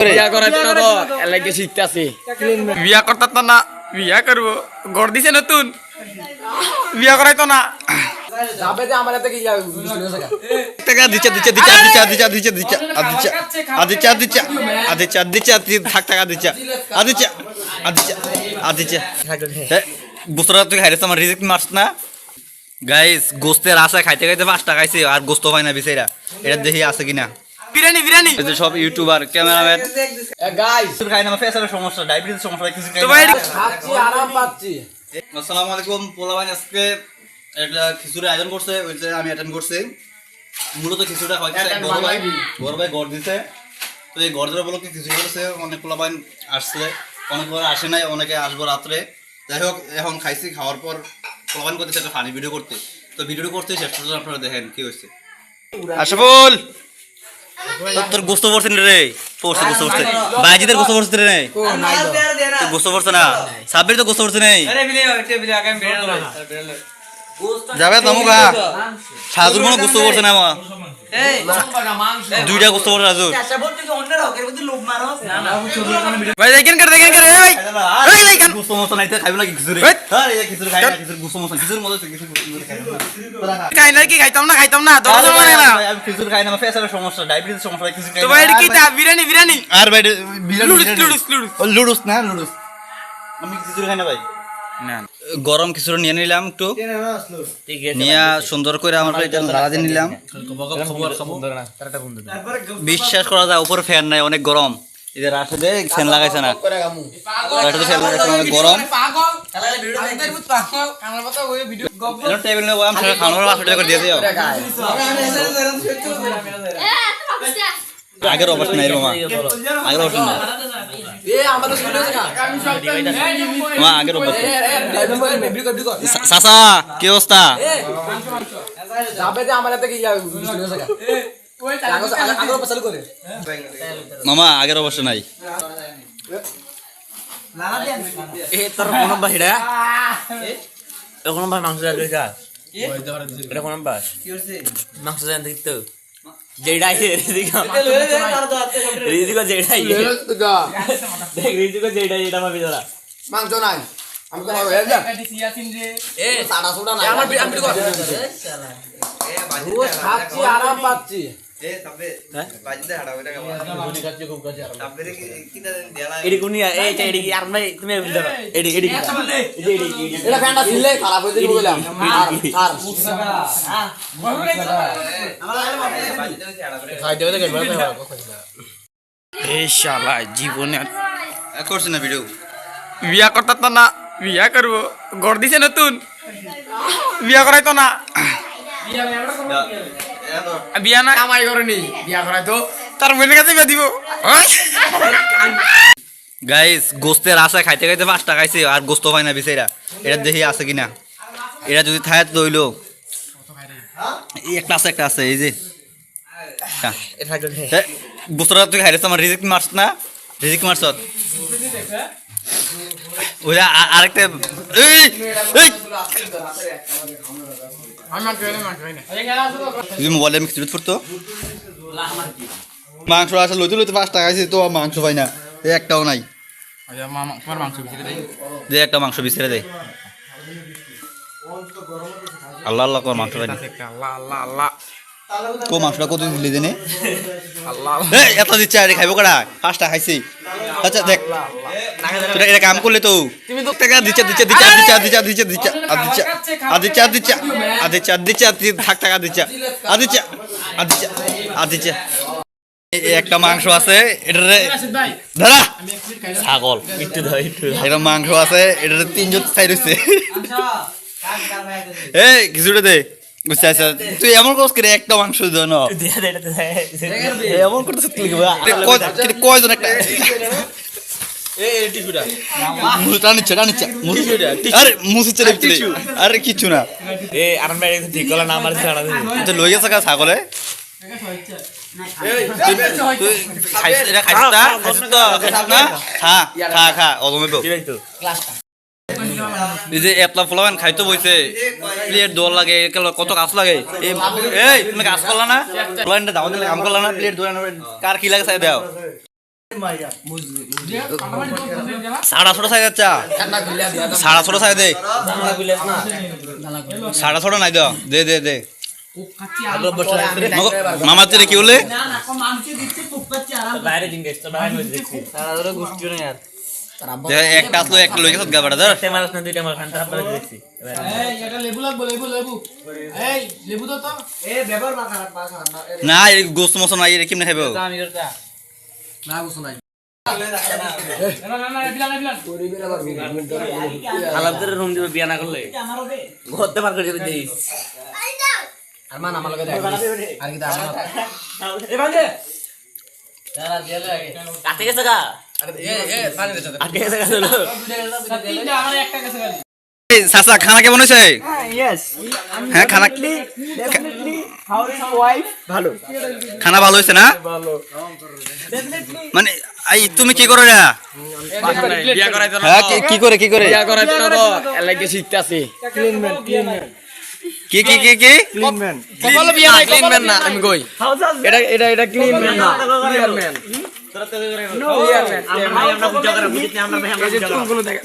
বিয়া করাইতো না তো এলাকে শিখতেছি বিয়া করতাম না বিয়া করবো গড় দিছে নতুন বিয়া করাইতো না যাবে যে আমার এতে কি টাকা দিচ্ছে দিচ্ছে দিচ্ছে দিচ্ছে দিচ্ছে দিচ্ছে দিচ্ছে আদিচ্ছা আদিচ্ছা আদিচ্ছা আদিচ্ছা থাক টাকা দিচ্ছে আদিচ্ছা আদিচ্ছা আদিচ্ছা বুস্তরা তুই খাইছিস আমার রিজেক্ট মারছ না গাইস গোস্তের আশা খাইতে খাইতে 5 টাকা খাইছি আর গোস্ত হয় না বিছাইরা এটা দেখি আছে কিনা বিরিয়ানি বিরিয়ানি এই যে সব ইউটিউবার ক্যামেরাম্যান গাইস খাই না ফেসারের সমস্যা ডায়াবেটিসের সমস্যা কিছু খাই তো ভাই খাচ্ছি আরাম পাচ্ছি আসসালামু আলাইকুম পোলাবান আজকে একটা খিচুড়ি আয়োজন করছে ওইটা আমি অ্যাটেন্ড করছি মূলত খিচুড়িটা হচ্ছে বড় ভাই গড় দিতে তো এই গড় দেওয়ার বলতে খিচুড়ি করেছে অনেক পোলাবান আসছে অনেকবার আসে নাই অনেকে আসবো রাত্রে যাই হোক এখন খাইছি খাওয়ার পর পোলাবান করতেছে একটা ফানি ভিডিও করতে তো ভিডিওটা করতে শেষ পর্যন্ত আপনারা দেখেন কি হয়েছে আশাফুল তোর গোস্ত পড়ছে রে পড়ছে গোস্ত পড়ছে বাইজিদের গোস্ত পড়ছে রে গোস্ত পড়ছে না সাব্বির তো গোস্ত পড়ছে নেই যাবে তমুকা সাজুর কোনো গোস্ত পড়ছে না আমার দুইটা গোস্ত পড়ছে রাজু ভাই দেখেন করে দেখেন করে ভাই এই দেখেন গোস্ত মস্ত নাইতে খাইব না খিচুড়ি আরে এই খিচুড়ি খাই না খিচুড়ি গোস্ত মস্ত খিচুড়ির মধ্যে খিচুড়ি খাই না কি খাইতাম না দরজা মানে না আমি খিচুড়ি খাই না ফেসারের সমস্যা ডায়াবেটিসের সমস্যা খিচুড়ি খাই তো ভাই কি তা বিরিয়ানি বিরিয়ানি আর ভাই লুডুস না লুডুস আমি খিচুড়ি খাই না ভাই না গরম খিচুড়ি নিয়ে নিলাম একটু নিয়ে সুন্দর করে আমরা এটা লাড়া দিয়ে নিলাম বিশ্বাস করা যায় উপরে ফ্যান নাই অনেক গরম এদের আসলে ফ্যান লাগাইছে না ফ্যান লাগাইছে অনেক গরম টেবিল নিয়ে আমি খাওয়ানোর আসলে করে দিয়ে দিও আগের অবস্থা নাই মামা আগের অবস্থা নাই আগের অবস্থা চাচা কি অবস্থা মামা আগের অবস্থা নাই তোর কোন বাহিরা এখন ভাই মাংস এটা কোন বাস মাংস জান দেখ তো যেটাই রিজিকো যেটাই দেখ রিজিকো যেটাই এটা ভাবি তোরা মাংস নাই আমি তো হবে যা সিয়াসিন রে এ সাড়া সুড়া নাই আমার আমি তো এ বাজি খাচ্ছি আরাম পাচ্ছি এ তবে বাজিতে হাড়া ওইটা কেমন গুলি খাচ্ছি খুব কাছে আরাম তবে কি না দেলা এডি কোনিয়া এ এডি কি আর নাই তুমি বুঝছো এডি এডি এটা ফ্যানটা ছিলে খারাপ হয়ে যাবে বললাম আর এই শালা জীবনে করছ না ভিডিও বিয়া করতাম না বিয়া করব গড় দিছে নতুন বিয়া করাইতো না বিয়া না কামাই করেনি বিয়া করাইতো তার বোনের কাছে বিয়া দিব গাইস গোস্তের আশা খাইতে খাইতে 5 টাকা খাইছি আর গোস্ত হয় না বিছাইরা এটা দেখি আছে কিনা এটা যদি থাকে তো হইলো এই একটা আছে এই যে গোস্তরা তুই খাইছিস আমার রিজেক্ট মারছ না রিজেক্ট মারছ ওইটা আরেকটা এই এই মোবাইলে আমি কিছু ফুটতো মাংস আসা লইতে লইতে 5 টাকা খাইছি তো মাংস পাই না একটাও নাই যে একটা মাংস বিছরে দেয় আল্লাহ আল্লাহ কর মাংস পাই না কো মাংসটা কত দিলি জানে এত দিচ্ছে আরে খাইবো কড়া 5 টাকা খাইছি আচ্ছা দেখ তোরা এটা কাম করলে তো তুমি তো টাকা দিচ্ছে দিচ্ছে দিচ্ছে দিচ্ছে দিচ্ছে দিচ্ছে আদিচ্ছা আদিচ্ছা আদিচ্ছা আদিচ্ছা থাক টাকা দিচ্ছে আদিচ্ছা আদিচ্ছা আদিচ্ছা একটা মাংস আছে এটা দাদা ছাগল একটু ধর একটু এটা মাংস আছে এটা 3 জন চাই রইছে এই কিছুটা দে বুঝছ আচ্ছা তুই এমন করছ করে একটা মাংস দাও না এমন করতেছ কি কয়জন একটা এই টিকুটা টানিচ্ছে আরে মুসি চলে আরে কিছু না এ আর মেরে ঠিক কলা না আমার ছাড়া দে তো লই গেছে কা ছাগলে এই তুই খাইছ এটা খাইছ না খা খা ওগমে বল কি রাইতো ক্লাসটা এই যে এতলা ফলাবান খাইতো বইছে প্লেট দোল লাগে কত কাজ লাগে এই তুমি কাজ করলা না প্লেনটা দাও দিলে কাম করলা না প্লেট দোল কার কি লাগে চাই দাও সাড়া ছোট সাইজ আচ্ছা সাড়া ছোট সাইজ দে সাড়া ছোট নাই দে দে দে মামা তুই কি বলে একটা আসলো একটা লই গেছ গাবাড়া ধর না এই গোস্ত মশলা নাই এর কেমনে খাইবো আলাদা রুম দিব বিয়া না করলে ঘরতে পার করে দিবি দেই আরমান আমার লগে আর কি দাম এ ভাঙে দাঁড়া দিয়ে লাগে কাটে গেছে গা পানি দে আটকে গেছে গা চলো তিনটা আমার একটা গেছে খালি সাসা খানা কেমন হয়েছে ইয়েস হ্যাঁ খানা ডেফিনেটলি হাউ ইজ ওয়াইফ ভালো খানা ভালো হয়েছে না ডেফিনেটলি মানে এই তুমি কি করো না বিয়া করাইতো না হ্যাঁ কি করে বিয়া করাইতো না তো এলাকে শিখতাছি ক্লিন ম্যান কি কি কি কি ক্লিন ম্যান কপাল বিয়া নাই ক্লিন ম্যান না আমি কই এটা ক্লিন ম্যান না ক্লিয়ার ম্যান তোরা তো করে নো ক্লিয়ার ম্যান আমরা বুঝা করে বুঝিনি আমরা ভাই আমরা এই যে চুলগুলো দেখ